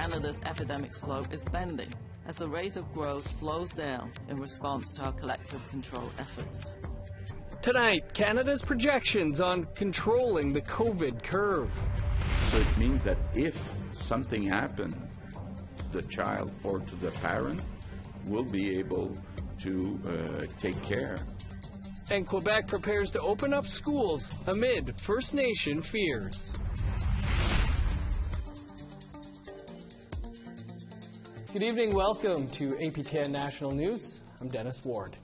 Canada's epidemic slope is bending as the rate of growth slows down in response to our collective control efforts. Tonight, Canada's projections on controlling the COVID curve. So it means that if something happened to the child or to the parent, we'll be able to take care. And Quebec prepares to open up schools amid First Nation fears. Good evening, welcome to APTN National News. I'm Dennis Ward.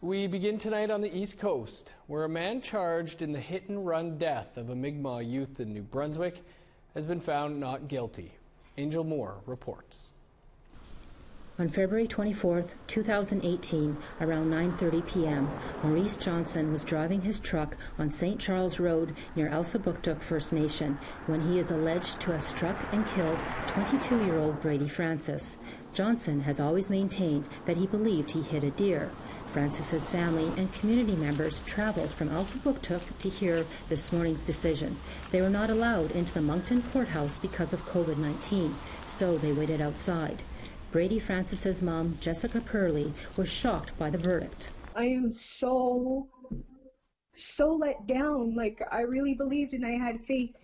We begin tonight on the East Coast, where a man charged in the hit-and-run death of a Mi'kmaq youth in New Brunswick has been found not guilty. Angel Moore reports. On February 24, 2018, around 9:30 p.m., Maurice Johnson was driving his truck on St. Charles Road near Elsipogtog First Nation when he is alleged to have struck and killed 22-year-old Brady Francis. Johnson has always maintained that he believed he hit a deer. Francis's family and community members traveled from Elsipogtog to hear this morning's decision. They were not allowed into the Moncton courthouse because of COVID-19, so they waited outside. Brady Francis's mom, Jessica Purley, was shocked by the verdict. I am so let down. Like, I really believed and I had faith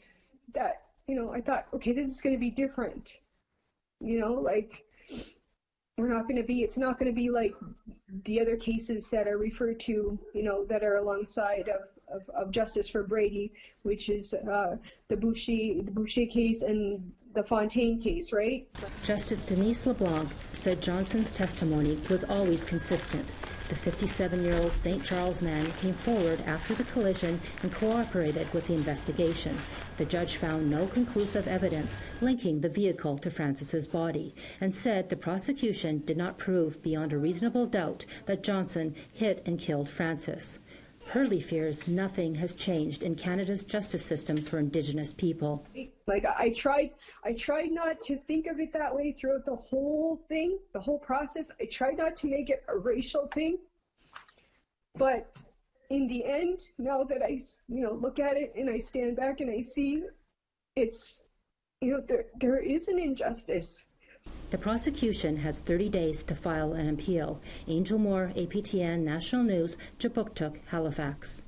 that, I thought, okay, this is going to be different. Like, it's not going to be like the other cases that are referred to, that are alongside of justice for Brady, which is the Boucher case and the Fontaine case, right? Justice Denise LeBlanc said Johnson's testimony was always consistent. The 57-year-old St. Charles man came forward after the collision and cooperated with the investigation. The judge found no conclusive evidence linking the vehicle to Francis's body and said the prosecution did not prove beyond a reasonable doubt that Johnson hit and killed Francis. Hurley fears nothing has changed in Canada's justice system for Indigenous people. Like, I tried not to think of it that way throughout the whole thing, the whole process. I tried not to make it a racial thing. But in the end, now that I, look at it and I stand back and I see it's, there is an injustice. The prosecution has 30 days to file an appeal. Angel Moore, APTN National News, Kjipuktuk, Halifax.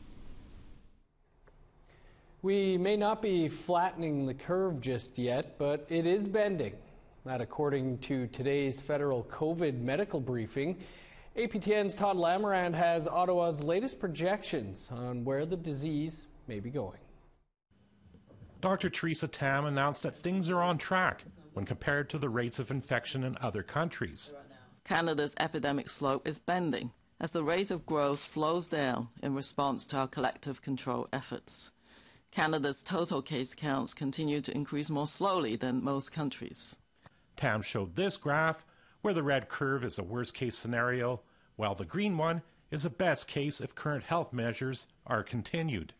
We may not be flattening the curve just yet, but it is bending. That according to today's federal COVID medical briefing. APTN's Todd Lamarand has Ottawa's latest projections on where the disease may be going. Dr. Theresa Tam announced that things are on track when compared to the rates of infection in other countries. Canada's epidemic slope is bending as the rate of growth slows down in response to our collective control efforts. Canada's total case counts continue to increase more slowly than most countries. Tam showed this graph where the red curve is a worst-case scenario, while the green one is a best case if current health measures are continued.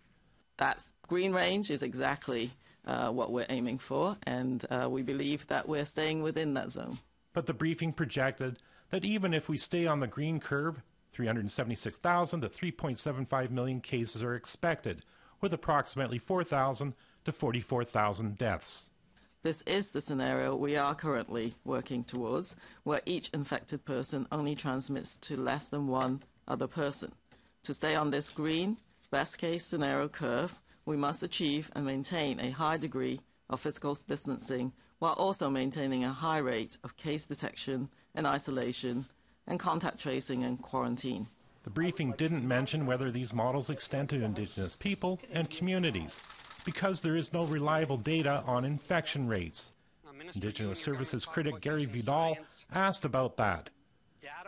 That green range is exactly what we're aiming for, and we believe that we're staying within that zone. But the briefing projected that even if we stay on the green curve, 376,000 to 3.75 million cases are expected, with approximately 4,000 to 44,000 deaths. This is the scenario we are currently working towards, where each infected person only transmits to less than one other person. To stay on this green, best-case scenario curve, we must achieve and maintain a high degree of physical distancing while also maintaining a high rate of case detection and isolation and contact tracing and quarantine. The briefing didn't mention whether these models extend to Indigenous people and communities, because there is no reliable data on infection rates. Indigenous Services critic Gary Vidal asked about that.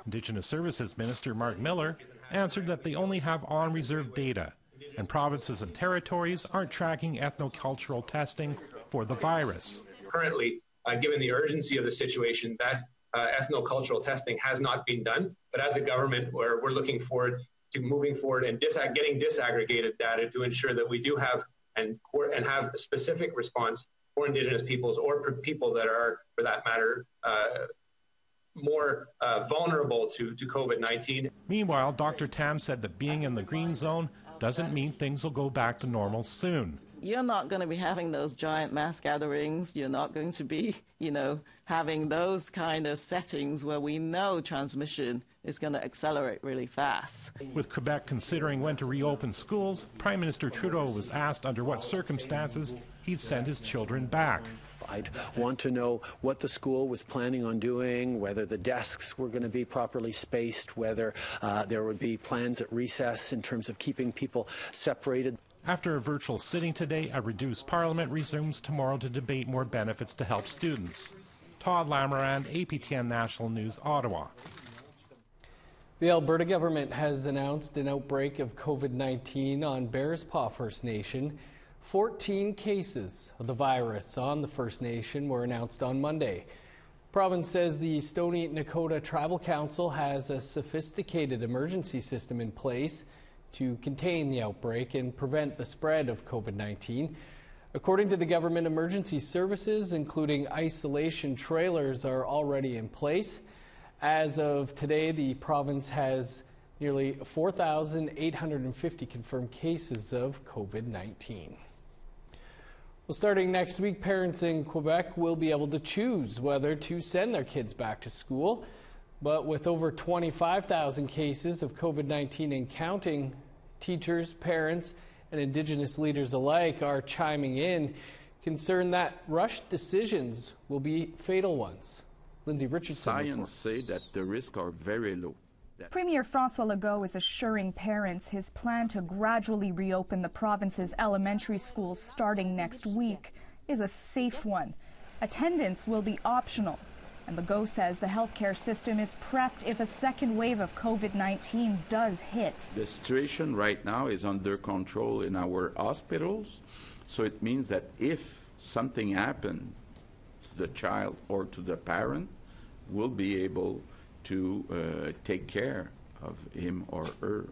Indigenous Services Minister Mark Miller answered that they only have on-reserve data, and provinces and territories aren't tracking ethnocultural testing for the virus. Currently, given the urgency of the situation, that ethnocultural testing has not been done. But as a government, we're looking forward to moving forward and getting disaggregated data to ensure that we do have and have a specific response for Indigenous peoples or people that are, for that matter, more vulnerable to COVID-19. Meanwhile, Dr. Tam said that being in the green zone doesn't mean things will go back to normal soon. you're not going to be having those giant mass gatherings. You're not going to be, having those kind of settings where we know transmission is going to accelerate really fast. With Quebec considering when to reopen schools, Prime Minister Trudeau was asked under what circumstances he'd send his children back. I'd want to know what the school was planning on doing, whether the desks were going to be properly spaced, whether there would be plans at recess in terms of keeping people separated. After a virtual sitting today, a reduced parliament resumes tomorrow to debate more benefits to help students. Todd Lamourand, APTN National News, Ottawa. The Alberta government has announced an outbreak of COVID-19 on Bearspaw First Nation. 14 cases of the virus on the First Nation were announced on Monday. The province says the Stoney Nakoda Tribal Council has a sophisticated emergency system in place to contain the outbreak and prevent the spread of COVID-19. According to the government, emergency services, including isolation trailers, are already in place. As of today, the province has nearly 4,850 confirmed cases of COVID-19. Well, starting next week, parents in Quebec will be able to choose whether to send their kids back to school. But with over 25,000 cases of COVID-19 and counting, teachers, parents, and Indigenous leaders alike are chiming in, concerned that rushed decisions will be fatal ones. Lindsay Richardson Science say that the risks are very low. Premier François Legault is assuring parents his plan to gradually reopen the province's elementary schools starting next week is a safe one. Attendance will be optional, and Legault says the healthcare system is prepped if a second wave of COVID-19 does hit. The situation right now is under control in our hospitals, so it means that if something happens to the child or to the parent, we'll be able to take care of him or her.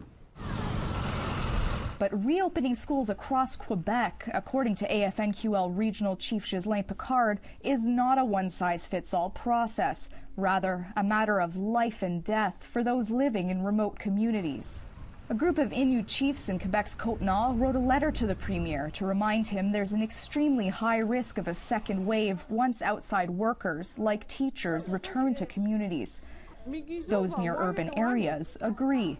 But reopening schools across Quebec, according to AFNQL Regional Chief Ghislain Picard, is not a one-size-fits-all process, rather a matter of life and death for those living in remote communities. A group of Innu chiefs in Quebec's Côte-Nord wrote a letter to the Premier to remind him there's an extremely high risk of a second wave once outside workers, like teachers, return to communities. Those near urban areas agree.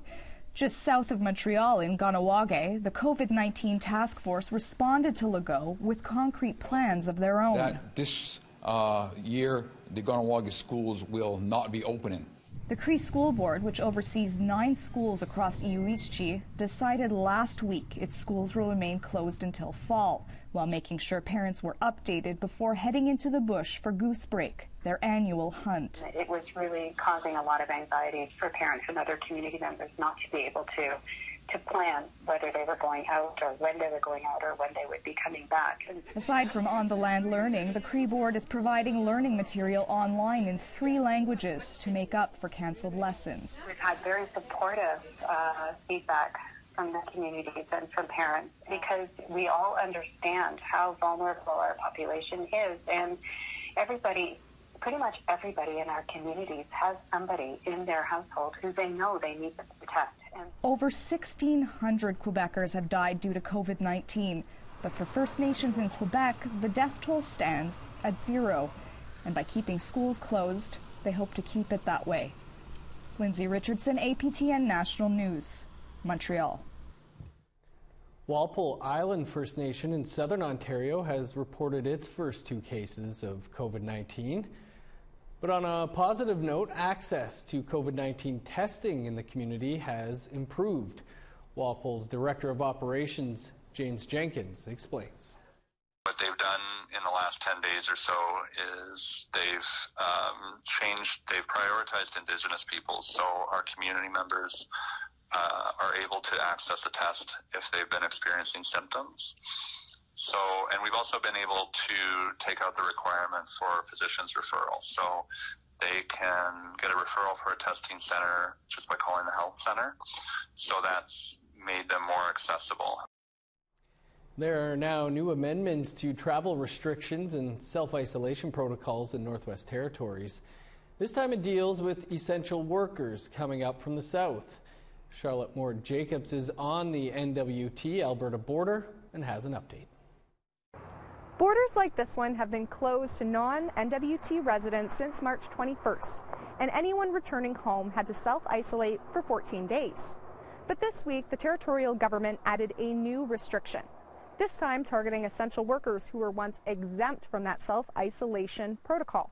Just south of Montreal in Kahnawake, the COVID-19 task force responded to Legault with concrete plans of their own. That this year, the Kahnawake schools will not be opening. The Cree School Board, which oversees 9 schools across Iuichi, decided last week its schools will remain closed until fall, while making sure parents were updated before heading into the bush for Goose Break, their annual hunt. It was really causing a lot of anxiety for parents and other community members not to be able to plan whether they were going out or when they were going out or when they would be coming back. Aside from on-the-land learning, the Cree Board is providing learning material online in 3 languages to make up for cancelled lessons. We've had very supportive feedback from the communities and from parents because we all understand how vulnerable our population is, and pretty much everybody in our communities has somebody in their household who they know they need to protect. Over 1,600 Quebecers have died due to COVID-19, but for First Nations in Quebec, the death toll stands at 0. And by keeping schools closed, they hope to keep it that way. Lindsay Richardson, APTN National News, Montreal. Walpole Island First Nation in southern Ontario has reported its first 2 cases of COVID-19. But on a positive note, access to COVID-19 testing in the community has improved. Walpole's Director of Operations, James Jenkins, explains. What they've done in the last 10 days or so is they've prioritized Indigenous peoples, so our community members are able to access a test if they've been experiencing symptoms. So, and we've also been able to take out the requirement for physicians' referrals. So they can get a referral for a testing center just by calling the health center. So that's made them more accessible. There are now new amendments to travel restrictions and self-isolation protocols in Northwest Territories. This time it deals with essential workers coming up from the south. Charlotte Moore Jacobs is on the NWT Alberta border and has an update. Borders like this one have been closed to non-NWT residents since March 21st, and anyone returning home had to self-isolate for 14 days. But this week, the territorial government added a new restriction, this time targeting essential workers who were once exempt from that self-isolation protocol.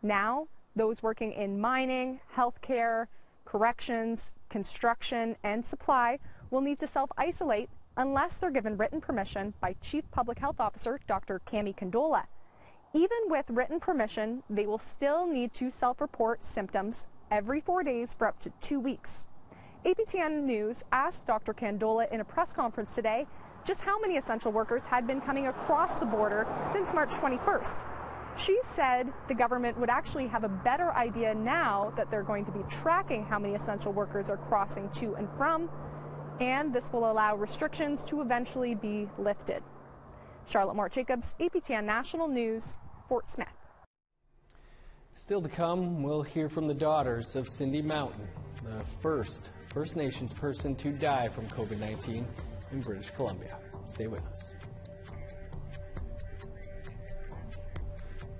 Now, those working in mining, healthcare, corrections, construction, and supply will need to self-isolate unless they're given written permission by Chief Public Health Officer Dr. Cami Condola. Even with written permission, they will still need to self-report symptoms every 4 days for up to 2 weeks. APTN News asked Dr. Condola in a press conference today just how many essential workers had been coming across the border since March 21st. She said the government would actually have a better idea now that they're going to be tracking how many essential workers are crossing to and from, and this will allow restrictions to eventually be lifted. Charlotte Mort-Jacobs, APTN National News, Fort Smith. Still to come, we'll hear from the daughters of Cindy Mountain, the first First Nations person to die from COVID-19 in British Columbia. Stay with us.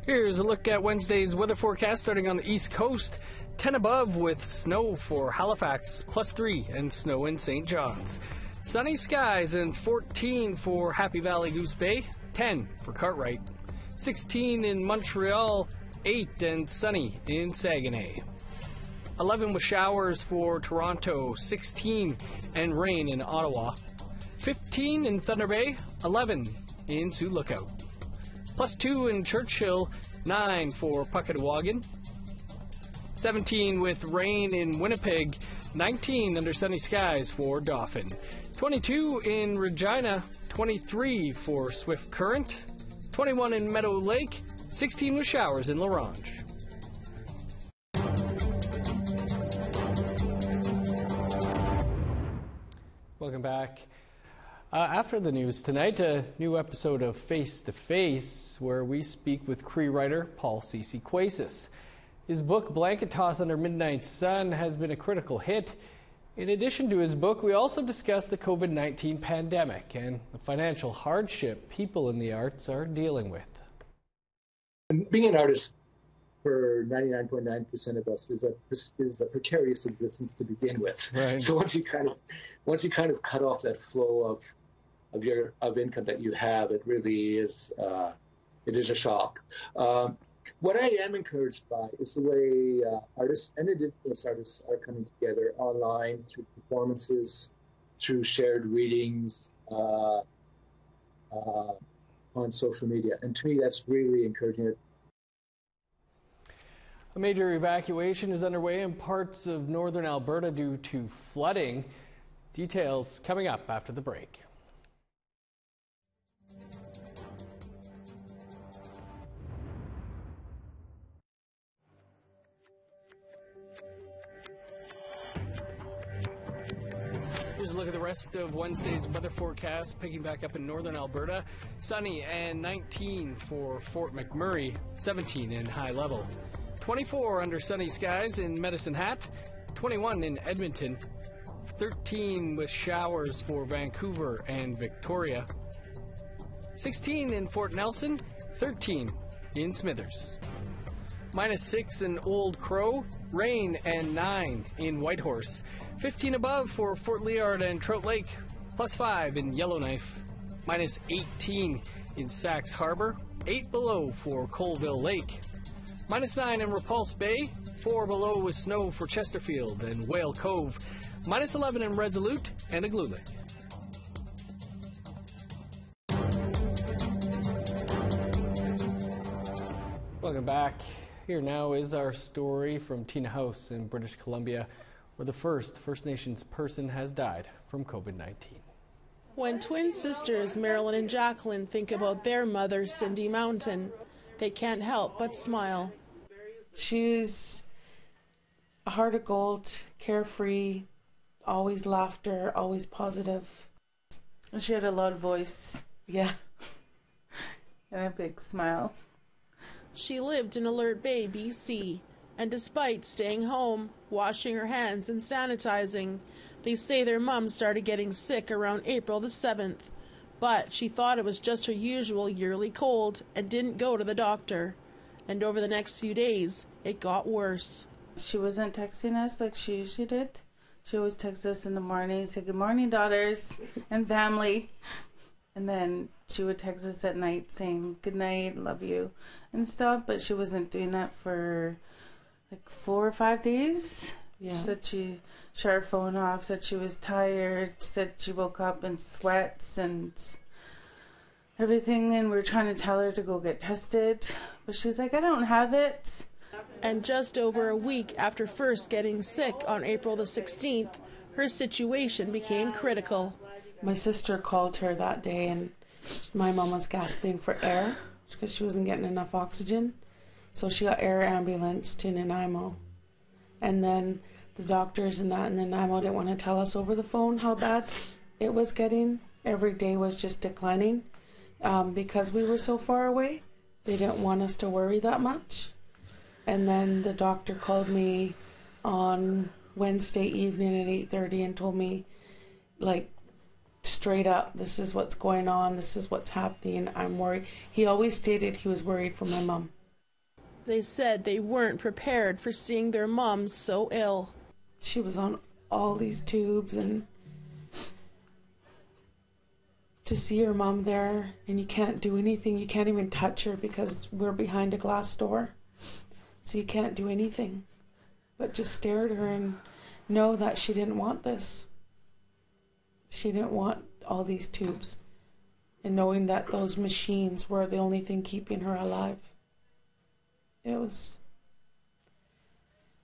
Here's a look at Wednesday's weather forecast starting on the East Coast. 10 above with snow for Halifax, +3, and snow in St. John's. Sunny skies and 14 for Happy Valley Goose Bay, 10 for Cartwright. 16 in Montreal, 8 and sunny in Saguenay. 11 with showers for Toronto, 16 and rain in Ottawa. 15 in Thunder Bay, 11 in Sioux Lookout. +2 in Churchill, 9 for Puckatawagan. 17 with rain in Winnipeg, 19 under sunny skies for Dauphin. 22 in Regina, 23 for Swift Current. 21 in Meadow Lake, 16 with showers in La Ronge. Welcome back. After the news tonight, a new episode of Face to Face, where we speak with Cree writer Paul Ceci Quasis. His book, Blanket Toss Under Midnight Sun, has been a critical hit. In addition to his book, we also discuss the COVID-19 pandemic and the financial hardship people in the arts are dealing with. Being an artist for 99.9% of us is a precarious existence to begin with. Right. So once you kind of cut off that flow of income that you have, it really is it is a shock. What I am encouraged by is the way artists and Indigenous artists are coming together online through performances, through shared readings on social media. And to me, that's really encouraging. A major evacuation is underway in parts of northern Alberta due to flooding. Details coming up after the break. Here's a look at the rest of Wednesday's weather forecast. Picking back up in northern Alberta. Sunny and 19 for Fort McMurray, 17 in High Level. 24 under sunny skies in Medicine Hat, 21 in Edmonton, 13 with showers for Vancouver and Victoria, 16 in Fort Nelson, 13 in Smithers. -6 in Old Crow, rain, and 9 in Whitehorse. 15 above for Fort Liard and Trout Lake, +5 in Yellowknife. -18 in Sax Harbor, 8 below for Colville Lake. -9 in Repulse Bay, 4 below with snow for Chesterfield and Whale Cove. -11 in Resolute and Igloolik. Welcome back. Here now is our story from Tina House in British Columbia, where the first First Nations person has died from COVID-19. When twin sisters Marilyn and Jacqueline think about their mother, Cindy Mountain, they can't help but smile. She's a heart of gold, carefree, always laughter, always positive. And she had a loud voice, yeah, and a big smile. She lived in Alert Bay, BC, and despite staying home, washing her hands and sanitizing, they say their mom started getting sick around April the 7th. But she thought it was just her usual yearly cold and didn't go to the doctor. And over the next few days, it got worse. She wasn't texting us like she usually did. She always texts us in the morning, say, "Good morning, daughters and family." And then she would text us at night saying, "Good night, love you," and stuff. But she wasn't doing that for like 4 or 5 days. Yeah. She said she shut her phone off, said she was tired, said she woke up in sweats and everything. And we were trying to tell her to go get tested. But she's like, "I don't have it." And just over a week after first getting sick on April the 16th, her situation became critical. My sister called her that day, and my mom was gasping for air because she wasn't getting enough oxygen. So she got air ambulance to Nanaimo. And then the doctors and that in Nanaimo didn't want to tell us over the phone how bad it was getting. Every day was just declining because we were so far away. They didn't want us to worry that much. And then the doctor called me on Wednesday evening at 8:30 and told me, like, straight up, "This is what's going on, this is what's happening, I'm worried." He always stated he was worried for my mom. They said they weren't prepared for seeing their mom so ill. She was on all these tubes, and to see your mom there and you can't do anything, you can't even touch her because we're behind a glass door. So you can't do anything but just stare at her and know that she didn't want this. She didn't want all these tubes. And knowing that those machines were the only thing keeping her alive. It was...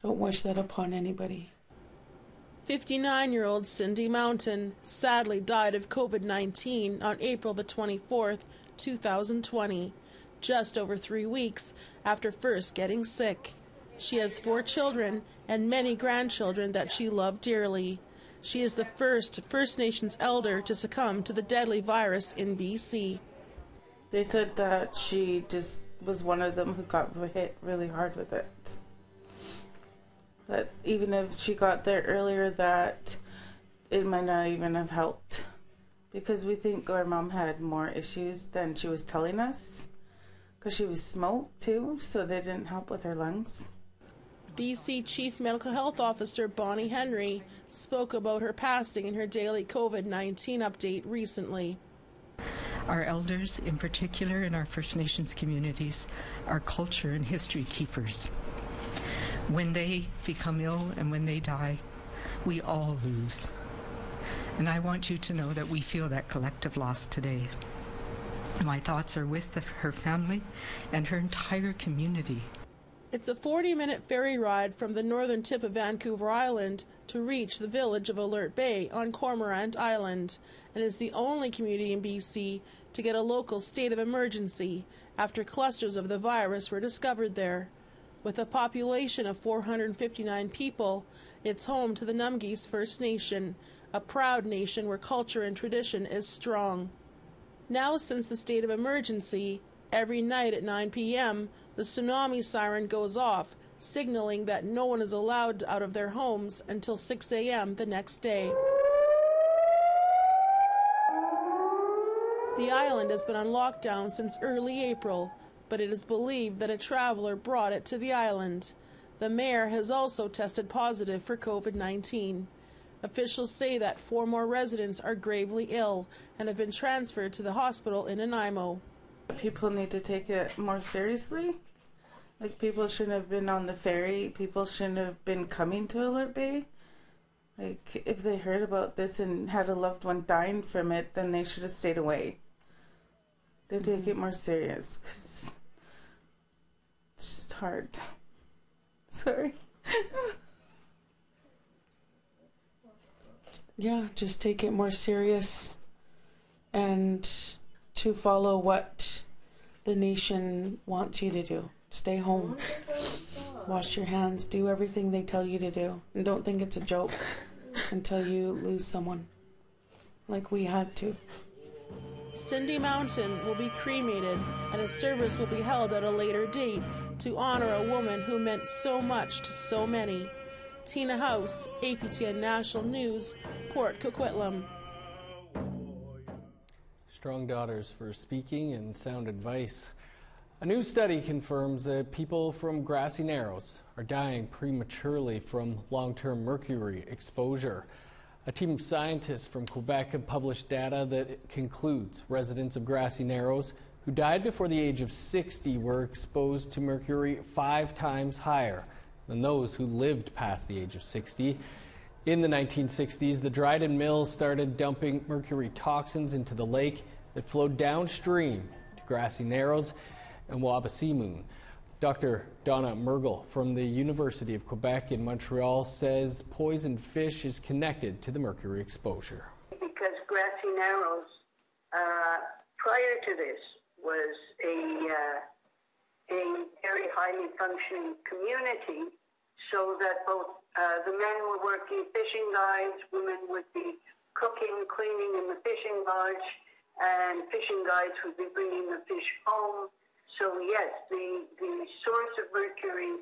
Don't wish that upon anybody. 59-year-old Cindy Mountain sadly died of COVID-19 on April the 24th, 2020. Just over 3 weeks after first getting sick. She has 4 children and many grandchildren that she loved dearly. She is the first First Nations elder to succumb to the deadly virus in BC. They said that she just was one of them who got hit really hard with it. That even if she got there earlier, that it might not even have helped. Because we think our mom had more issues than she was telling us. Because she was smoked too, so they didn't help with her lungs. BC Chief Medical Health Officer Bonnie Henry spoke about her passing in her daily COVID-19 update recently. Our elders, in particular in our First Nations communities, are culture and history keepers. When they become ill and when they die, we all lose. And I want you to know that we feel that collective loss today. My thoughts are with her family and her entire community. It's a 40-minute ferry ride from the northern tip of Vancouver Island to reach the village of Alert Bay on Cormorant Island, and is the only community in BC to get a local state of emergency after clusters of the virus were discovered there. With a population of 459 people, it's home to the Numgis First Nation, a proud nation where culture and tradition is strong. Now, since the state of emergency, every night at 9 p.m., the tsunami siren goes off, signaling that no one is allowed out of their homes until 6 a.m. the next day. The island has been on lockdown since early April, but it is believed that a traveler brought it to the island. The mayor has also tested positive for COVID-19. Officials say that 4 more residents are gravely ill and have been transferred to the hospital in Nanaimo. People need to take it more seriously. Like, people shouldn't have been on the ferry. People shouldn't have been coming to Alert Bay. Like, if they heard about this and had a loved one dying from it, then they should have stayed away. They take it more serious, 'cause it's just hard. Sorry. Yeah, just take it more serious and to follow what the nation wants you to do. Stay home, wash your hands, do everything they tell you to do, and don't think it's a joke until you lose someone like we had to. Cindy Mountain will be cremated, and a service will be held at a later date to honor a woman who meant so much to so many. Tina House, APTN National News, Port Coquitlam. Strong daughters for speaking and sound advice. A new study confirms that people from Grassy Narrows are dying prematurely from long-term mercury exposure. A team of scientists from Quebec have published data that concludes residents of Grassy Narrows who died before the age of 60 were exposed to mercury 5 times higher than those who lived past the age of 60. In the 1960s, the Dryden Mill started dumping mercury toxins into the lake that flowed downstream to Grassy Narrows and Wabasimoon. Dr. Donna Mergel from the University of Quebec in Montreal says poisoned fish is connected to the mercury exposure. Because Grassy Narrows, prior to this, was a very highly functioning community, so that both the men were working fishing guides, women would be cooking, cleaning in the fishing lodge, and fishing guides would be bringing the fish home. So yes, the source of mercury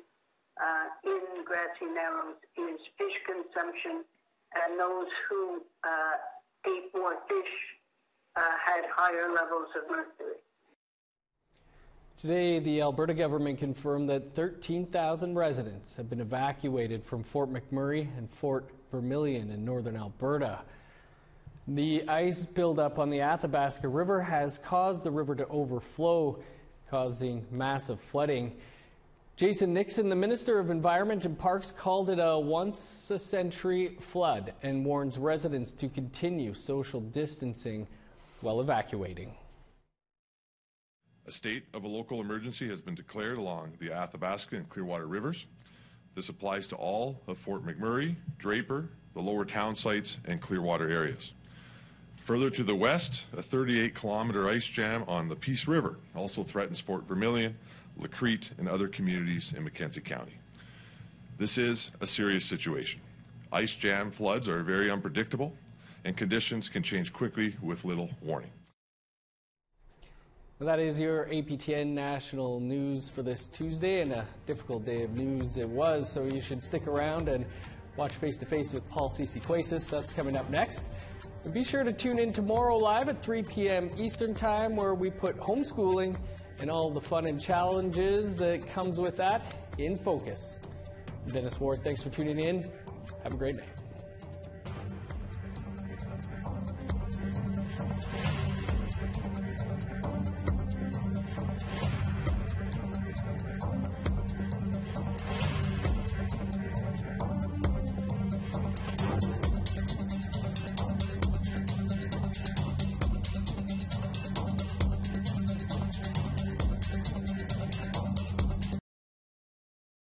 in Grassy Narrows is fish consumption, and those who ate more fish had higher levels of mercury. Today, the Alberta government confirmed that 13,000 residents have been evacuated from Fort McMurray and Fort Vermilion in northern Alberta. The ice buildup on the Athabasca River has caused the river to overflow, causing massive flooding. Jason Nixon, the Minister of Environment and Parks, called it a once-a-century flood and warns residents to continue social distancing while evacuating. A state of a local emergency has been declared along the Athabasca and Clearwater rivers. This applies to all of Fort McMurray, Draper, the lower town sites, and Clearwater areas. Further to the west, a 38-kilometer ice jam on the Peace River also threatens Fort Vermilion, Lacrete, and other communities in Mackenzie County. This is a serious situation. Ice jam floods are very unpredictable, and conditions can change quickly with little warning. Well, that is your APTN National News for this Tuesday, and a difficult day of news it was, so you should stick around and watch Face to Face with Paul Ciciquasis. That's coming up next. And be sure to tune in tomorrow live at 3 p.m. Eastern Time, where we put homeschooling and all the fun and challenges that comes with that in focus. I'm Dennis Ward. Thanks for tuning in. Have a great night.